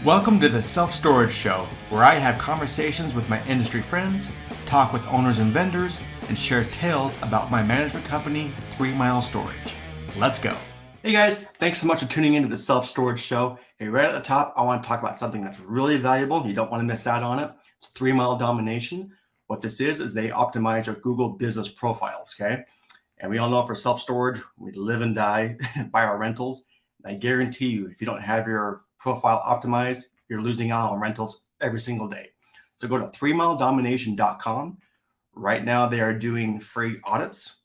Welcome to the Self-Storage Show, where I have conversations with my industry friends, talk with owners and vendors, and share tales about my management company, 3 Mile Storage. Let's go. Hey guys, thanks so much for tuning into the Self-Storage Show. Hey, right at the top, I want to talk about something that's really valuable. You don't want to miss out on it. It's 3 Mile Domination. What this is they optimize your Google business profiles, okay? And we all know for self-storage, we live and die by our rentals. I guarantee you, if you don't have your profile optimized, you're losing out on rentals every single day. So go to 3miledomination.com. Right now, they are doing free audits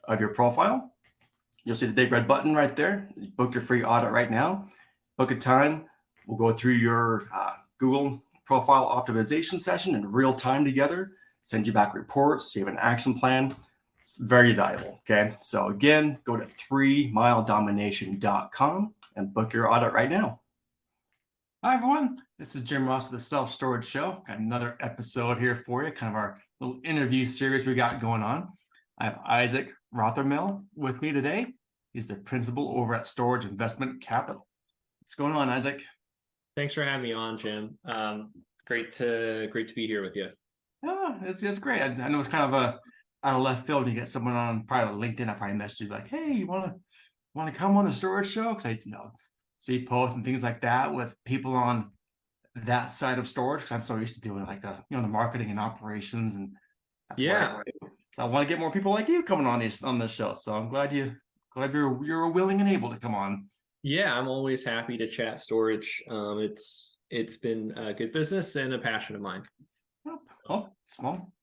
of your profile. You'll see the big red button right there. Book your free audit right now. Book a time. We'll go through your Google profile optimization session in real time together. Send you back reports. So you have an action plan. It's very valuable. Okay. So again, go to 3miledomination.com and book your audit right now. Hi, everyone. This is Jim Ross of the Self-Storage Show. Got another episode here for you, kind of our little interview series we got going on. I have Isaac Rothermel with me today. He's the principal over at Storage Investment Capital. What's going on, Isaac? Thanks for having me on, Jim. Great to be here with you. Oh, it's great. I know it's kind of a out of left field. You get someone on probably LinkedIn. I probably message you like, "Hey, you want to come on the Storage Show?" Because I see posts and things like that with people on that side of storage. Because I'm so used to doing like the marketing and operations, and that's yeah. So I want to get more people like you coming on this show. So I'm glad you're willing and able to come on. Yeah, I'm always happy to chat storage. It's been a good business and a passion of mine. Well,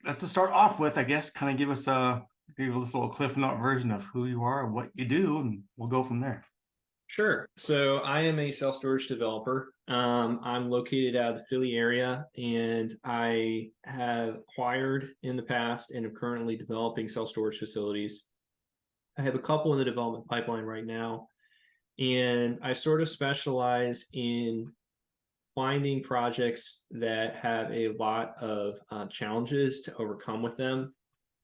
that's to start off with, I guess. Kind of give us this little cliff note version of who you are, what you do, and we'll go from there. Sure. So I am a self-storage developer. I'm located out of the Philly area, and I have acquired in the past and am currently developing self-storage facilities. I have a couple in the development pipeline right now, and I sort of specialize in finding projects that have a lot of challenges to overcome with them,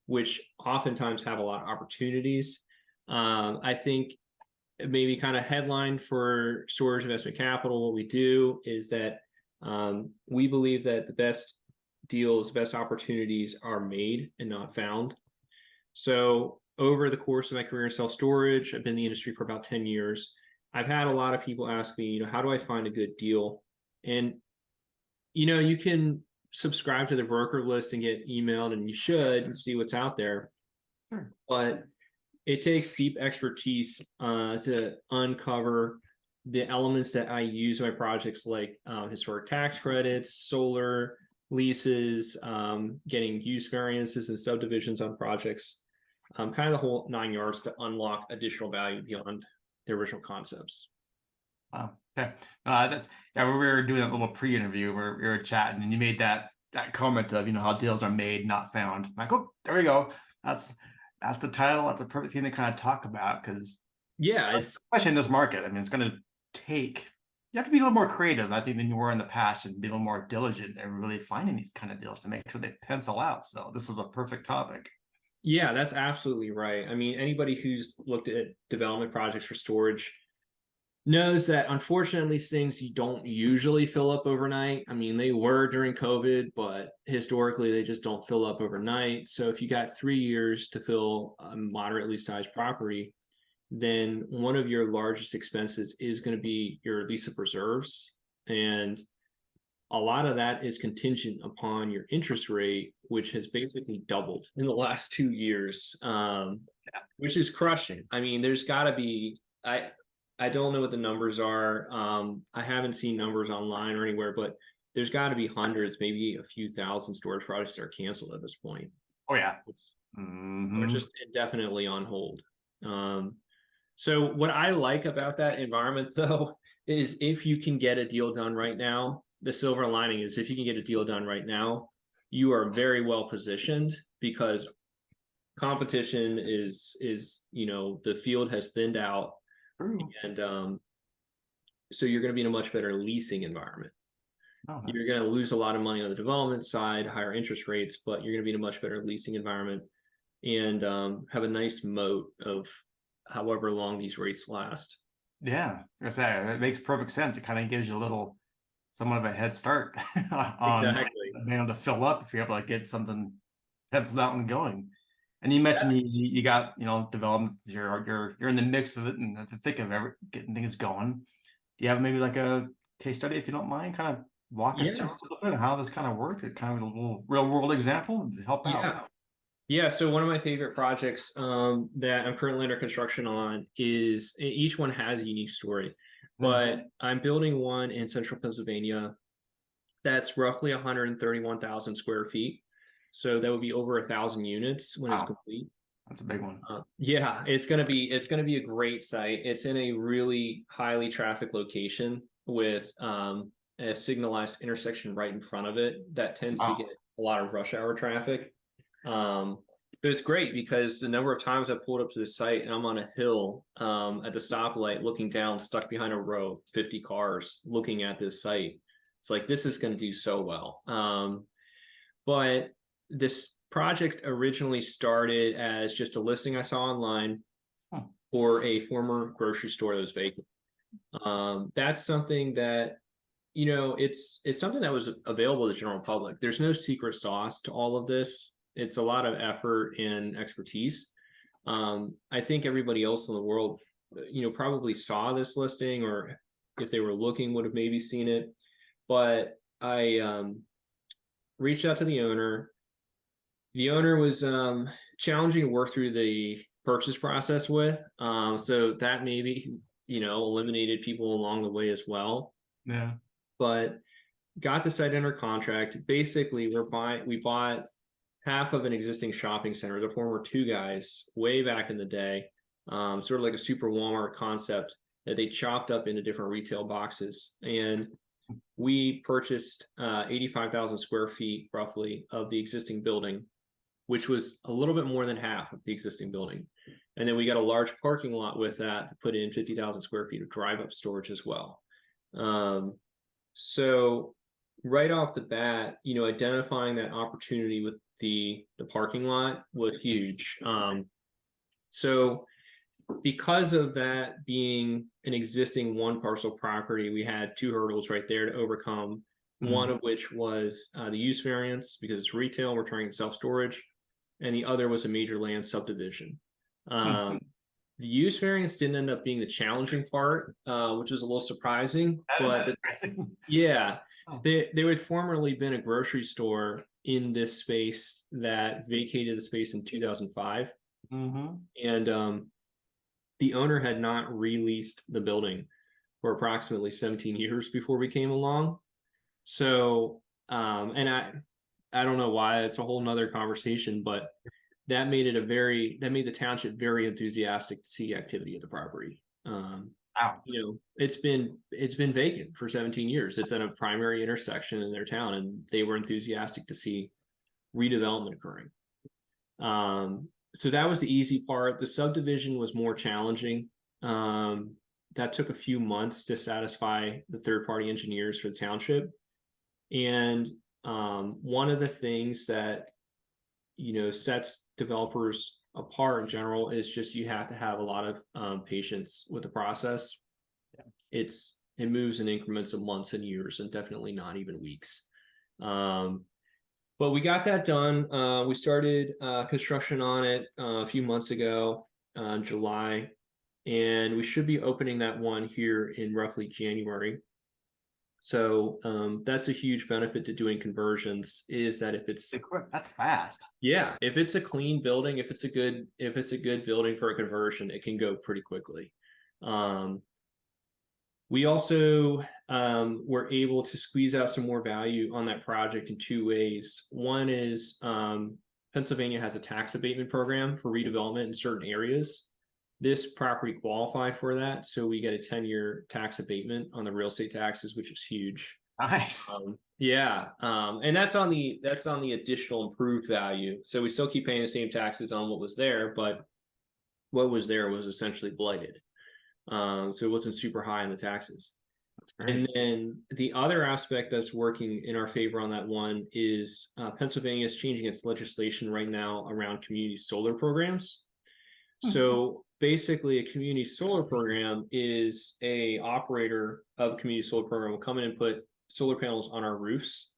which oftentimes have a lot of opportunities. I think maybe kind of headline for Storage Investment Capital, what we do is that we believe that the best deals, best opportunities are made and not found. So over the course of my career in self-storage, I've been in the industry for about 10 years. I've had a lot of people ask me, how do I find a good deal? And, you can subscribe to the broker list and get emailed, and you should see what's out there. Sure. But it takes deep expertise to uncover the elements that I use in my projects, like historic tax credits, solar leases, getting use variances and subdivisions on projects, kind of the whole 9 yards to unlock additional value beyond the original concepts. Wow. Okay. We were doing a little pre-interview where we were chatting, and you made that comment of how deals are made, not found. I'm like, oh, there we go. That's the title. That's a perfect thing to kind of talk about, because especially in this market. I mean, it's going to take. You have to be a little more creative, I think, than you were in the past, and be a little more diligent and really finding these kind of deals to make sure they pencil out. So this is a perfect topic. Yeah, that's absolutely right. I mean, anybody who's looked at development projects for storage knows that unfortunately these things you don't usually fill up overnight. I mean, they were during COVID, but historically they just don't fill up overnight. So if you got 3 years to fill a moderately sized property, then one of your largest expenses is going to be your lease of reserves. And a lot of that is contingent upon your interest rate, which has basically doubled in the last 2 years, which is crushing. I mean, there's got to be, I don't know what the numbers are. I haven't seen numbers online or anywhere, but there's got to be hundreds, maybe a few thousand storage projects that are canceled at this point. Oh yeah, or just indefinitely on hold. So what I like about that environment, though, is if you can get a deal done right now, the silver lining is if you can get a deal done right now, you are very well positioned, because competition is the field has thinned out. And so you're going to be in a much better leasing environment. You're going to lose a lot of money on the development side, higher interest rates, but you're going to be in a much better leasing environment and have a nice moat of however long these rates last. Yeah, I say it makes perfect sense. It kind of gives you a little somewhat of a head start on Exactly. being able to fill up if you're able to get something that's out and going. And you mentioned you got development. You're in the mix of it and the thick of getting things going. Do you have maybe like a case study, if you don't mind, kind of walk us through a Yes. little bit of how this kind of worked? Kind of a little real world example to help out. Yeah. Yeah, so one of my favorite projects that I'm currently under construction on is each one has a unique story, but I'm building one in central Pennsylvania that's roughly 131,000 square feet. So that would be over 1,000 units when it's Wow, complete. that's a big one. Yeah, it's gonna be a great site. It's in a really highly trafficked location with a signalized intersection right in front of it that tends to Wow. get a lot of rush hour traffic. But it's great because the number of times I pulled up to the site and I'm on a hill at the stoplight looking down, stuck behind a row of 50 cars looking at this site. It's like this is going to do so well. But this project originally started as just a listing I saw online for a former grocery store that was vacant. That's something that it's something that was available to the general public. There's no secret sauce to all of this. It's a lot of effort and expertise. I think everybody else in the world, probably saw this listing, or if they were looking, would have maybe seen it. But I reached out to the owner. The owner was challenging to work through the purchase process with. So that maybe, eliminated people along the way as well. Yeah. But got the site under contract. Basically, we bought half of an existing shopping center, the former Two Guys, way back in the day, sort of like a super Walmart concept that they chopped up into different retail boxes. And we purchased 85,000 square feet roughly of the existing building, which was a little bit more than half of the existing building. And then we got a large parking lot with that to put in 50,000 square feet of drive up storage as well. So right off the bat, identifying that opportunity with the parking lot was huge. So because of that being an existing one parcel property, we had two hurdles right there to overcome. One of which was the use variance because it's retail, we're turning it self-storage, and the other was a major land subdivision. The use variance didn't end up being the challenging part, which is a little surprising. But yeah, there had formerly been a grocery store in this space that vacated the space in 2005. And the owner had not released the building for approximately 17 years before we came along. So, and I don't know why, it's a whole nother conversation, but that made the township very enthusiastic to see activity at the property. Wow. It's been vacant for 17 years. It's at a primary intersection in their town, and they were enthusiastic to see redevelopment occurring. So that was the easy part. The subdivision was more challenging. That took a few months to satisfy the third-party engineers for the township. And one of the things that sets developers apart in general is just you have to have a lot of patience with the process. It moves in increments of months and years, and definitely not even weeks. But we got that done. We started construction on it a few months ago, July, and we should be opening that one here in roughly January. So that's a huge benefit to doing conversions, is that if it's that's fast. Yeah, if it's a clean building, if it's a good building for a conversion, it can go pretty quickly. We also were able to squeeze out some more value on that project in two ways. One is Pennsylvania has a tax abatement program for redevelopment in certain areas. This property qualified for that, so we get a 10-year tax abatement on the real estate taxes, which is huge. Nice. And that's on the additional improved value. So we still keep paying the same taxes on what was there, but what was there was essentially blighted. So it wasn't super high on the taxes. That's great. And then the other aspect that's working in our favor on that one is Pennsylvania is changing its legislation right now around community solar programs. So basically, a community solar program is a operator of a community solar program will come in and put solar panels on our roofs,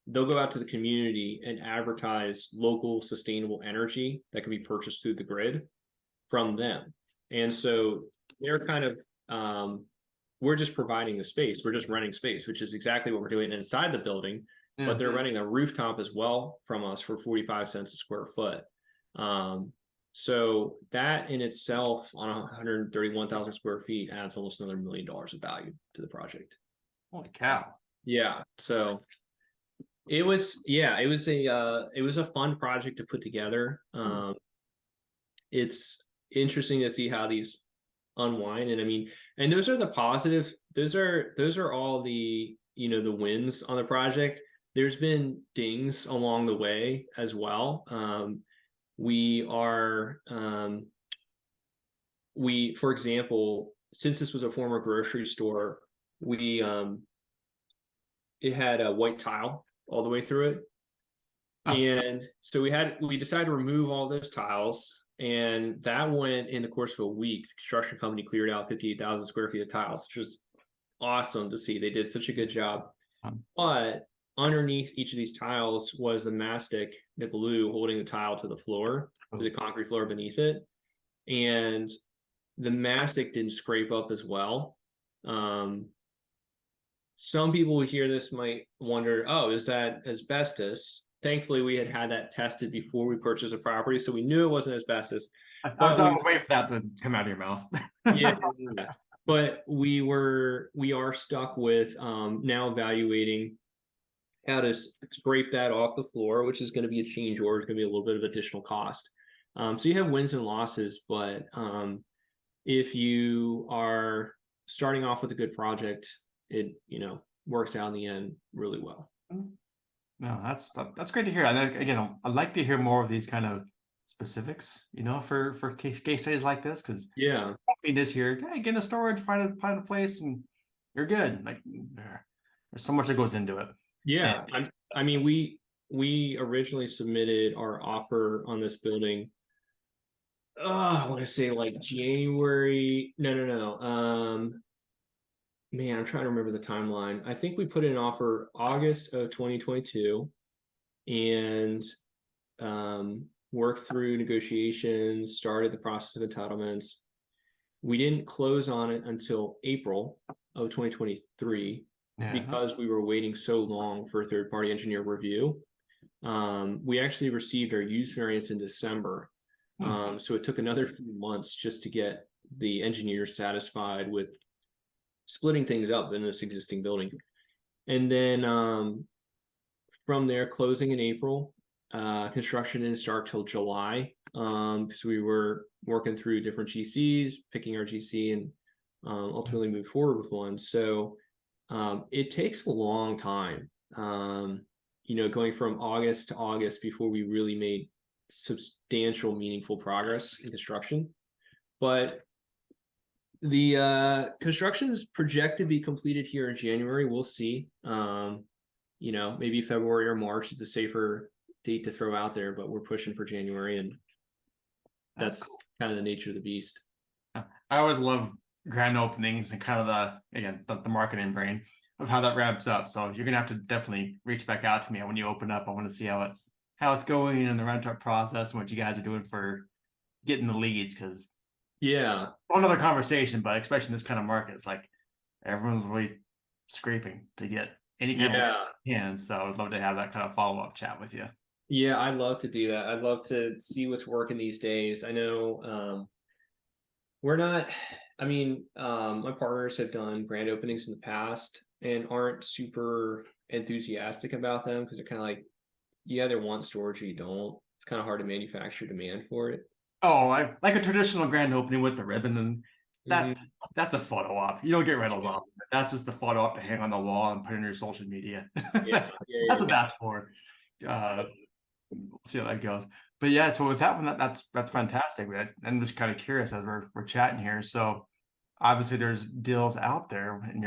they'll go out to the community and advertise local sustainable energy that can be purchased through the grid from them. And so they're kind of, we're just providing the space. We're just renting space, which is exactly what we're doing inside the building, but they're renting a rooftop as well from us for 45 cents a square foot. So that in itself on 131,000 square feet adds almost another $1 million of value to the project. Holy cow. Yeah. So it was a fun project to put together. It's interesting to see how these unwind. And I mean, and those are the positive, those are all the, the wins on the project. There's been dings along the way as well. For example, since this was a former grocery store, it had a white tile all the way through it. And so we decided to remove all those tiles, and that went in the course of a week. The construction company cleared out 58,000 square feet of tiles, which was awesome to see. They did such a good job. But underneath each of these tiles was the mastic, the glue holding the tile to the floor, to the concrete floor beneath it. And the mastic didn't scrape up as well. Some people who hear this might wonder, oh, is that asbestos? Thankfully, we had that tested before we purchased a property, so we knew it wasn't asbestos. I was waiting for that to come out of your mouth. Yeah, but we are stuck with now evaluating how to scrape that off the floor, which is going to be a change order. It's going to be a little bit of additional cost. So you have wins and losses, but if you are starting off with a good project, it works out in the end really well. No, that's great to hear. And again, I'd like to hear more of these kind of specifics, for case studies like this, because this here, hey, get in a storage, find a place, and you're good. Like there's so much that goes into it. Yeah, I mean, we originally submitted our offer on this building. I want to say like January. No. Man, I'm trying to remember the timeline. I think we put in an offer August of 2022 and worked through negotiations, started the process of entitlements. We didn't close on it until April of 2023 because we were waiting so long for a third-party engineer review. We actually received our use variance in December. So it took another few months just to get the engineers satisfied with splitting things up in this existing building. And then from there, closing in April, construction didn't start till July because we were working through different GCs, picking our GC, and ultimately move forward with one. So it takes a long time, going from August to August before we really made substantial, meaningful progress in construction. But the construction is projected to be completed here in January. We'll see. Maybe February or March is a safer date to throw out there, but we're pushing for January, and that's kind of the nature of the beast. I always love grand openings and kind of the marketing brain of how that ramps up. So you're gonna have to definitely reach back out to me when you open up. I want to see how it's going in the rent-up process and what you guys are doing for getting the leads, because another conversation, but especially in this kind of market, it's like everyone's really scraping to get any kind of in. So I'd love to have that kind of follow-up chat with you. Yeah, I'd love to do that. I'd love to see what's working these days. I know my partners have done grand openings in the past and aren't super enthusiastic about them because they're kind of like, you either want storage or you don't. It's kind of hard to manufacture demand for it. Oh, like a traditional grand opening with the ribbon, and that's a photo op. You don't get rentals off. That's just the photo op to hang on the wall and put in your social media. That's what that's for. See how that goes. But yeah, so with that one, that's fantastic. I'm just kind of curious as we're chatting here. So obviously there's deals out there, and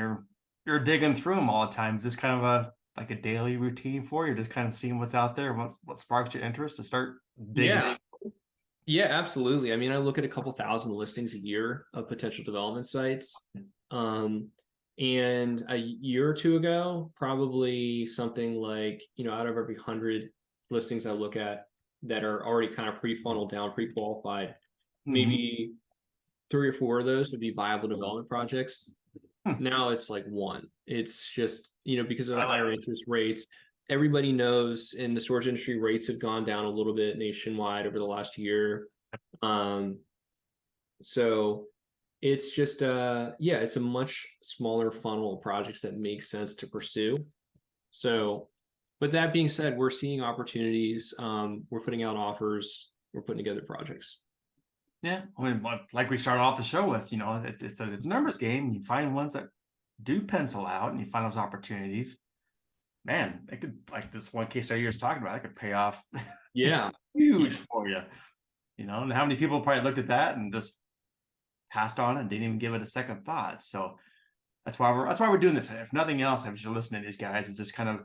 you're digging through them all the time. Is this kind of a daily routine for you? Just kind of seeing what's out there, what sparks your interest to start digging? Yeah, absolutely. I mean, I look at a couple thousand listings a year of potential development sites. And a year or two ago, probably something like, out of every 100 listings I look at that are already kind of pre-funneled down, pre-qualified, maybe 3 or 4 of those would be viable development projects. Now it's like one. It's just, because of the higher interest rates, everybody knows in the storage industry, rates have gone down a little bit nationwide over the last year. So it's just, it's a much smaller funnel of projects that make sense to pursue. So, but that being said, we're seeing opportunities. We're putting out offers. We're putting together projects. Yeah, I mean, like we started off the show with, it's a numbers game. You find ones that do pencil out, and you find those opportunities. Man, it could, like this one case study you were talking about, it could pay off. Yeah, huge for you. And how many people probably looked at that and just passed on and didn't even give it a second thought. So that's why we're doing this. If nothing else, I should listen to these guys and just kind of.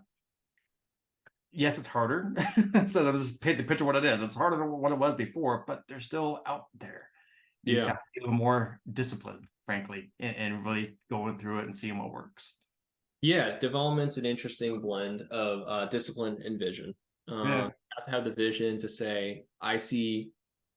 Yes, it's harder. So let's just paint the picture what it is. It's harder than what it was before, but they're still out there. You just have to be a little more disciplined, frankly, and really going through it and seeing what works. Yeah, development's an interesting blend of discipline and vision. You have to have the vision to say, I see,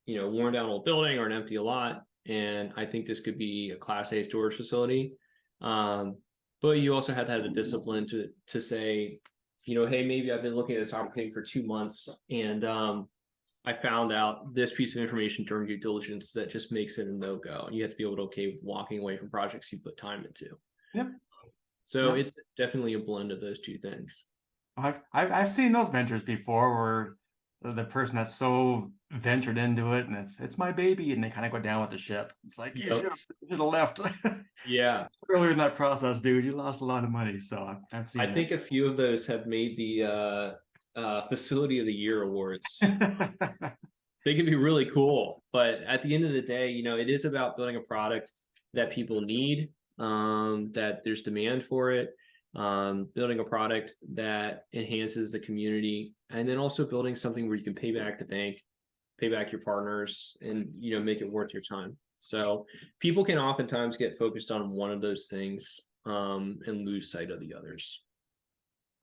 worn down old building or an empty lot, and I think this could be a Class A storage facility. But you also have to have the discipline to say, hey, maybe I've been looking at this opportunity for 2 months, and I found out this piece of information during due diligence that just makes it a no-go. And you have to be able to okay with walking away from projects you put time into. Yep. So it's definitely a blend of those two things. I've seen those ventures before where the person that's so ventured into it and it's my baby, and they kind of go down with the ship. It's like you should have left. Yeah. Earlier in that process, dude, you lost a lot of money. So I've seen. I think a few of those have made the Facility of the Year awards. They can be really cool, but at the end of the day, it is about building a product that people need, that there's demand for it, building a product that enhances the community, and then also building something where you can pay back the bank, pay back your partners, and make it worth your time. So people can oftentimes get focused on one of those things and lose sight of the others.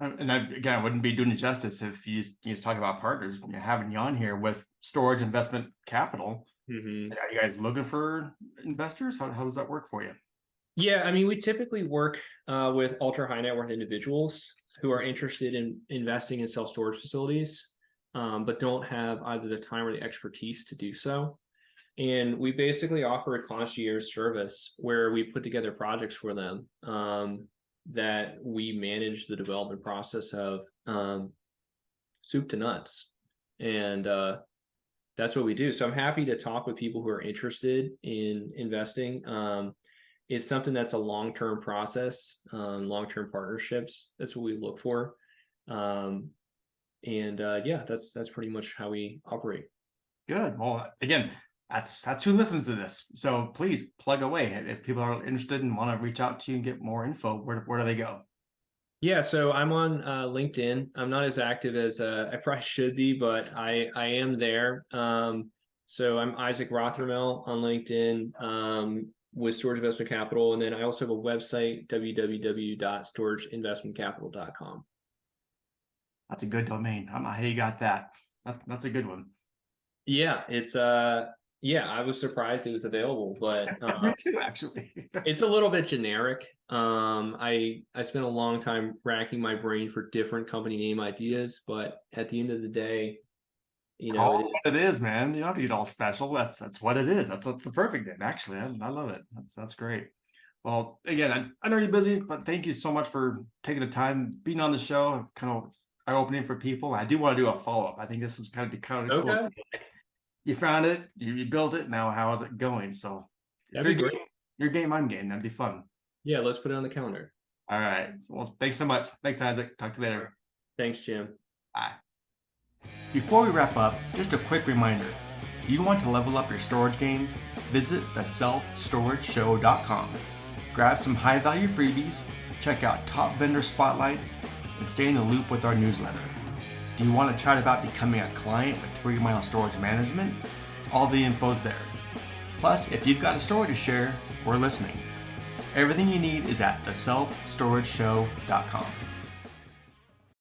And I wouldn't be doing it justice if you just talk about partners. Having you on here with Storage Investment Capital. Are you guys looking for investors? How does that work for you? Yeah, I mean, we typically work with ultra high net worth individuals who are interested in investing in self-storage facilities, but don't have either the time or the expertise to do so. And we basically offer a concierge service where we put together projects for them that we manage the development process of soup to nuts. And that's what we do. So I'm happy to talk with people who are interested in investing. It's something that's a long-term process, long-term partnerships. That's what we look for. That's pretty much how we operate. Good. Well, again, that's who listens to this. So please plug away. If people are interested and want to reach out to you and get more info, where do they go? Yeah, so I'm on LinkedIn. I'm not as active as I probably should be, but I am there. So I'm Isaac Rothermel on LinkedIn with Storage Investment Capital. And then I also have a website, www.storageinvestmentcapital.com. That's a good domain. I don't know how you got that. That's a good one. Yeah, it's I was surprised it was available, but me too, actually. It's a little bit generic. I spent a long time racking my brain for different company name ideas, but at the end of the day, what it is, man. You don't have to get all special. That's what it is. That's the perfect name. Actually, I love it. That's great. Well, again, I know you're busy, but thank you so much for taking the time, being on the show. Kind of eye-opening for people. I do want to do a follow-up. I think this is kind of cool. Okay. You found it, you built it. Now, how is it going? So, that'd be great. Your game, I'm game. That'd be fun. Yeah, let's put it on the calendar. All right. Well, thanks so much. Thanks, Isaac. Talk to you later. Thanks, Jim. Bye. Before we wrap up, just a quick reminder. Do you want to level up your storage game? Visit theselfstorageshow.com. Grab some high-value freebies, check out top vendor spotlights, and stay in the loop with our newsletter. Do you want to chat about becoming a client with 3 Mile Storage Management? All the info's there. Plus, if you've got a story to share, we're listening. Everything you need is at theselfstorageshow.com.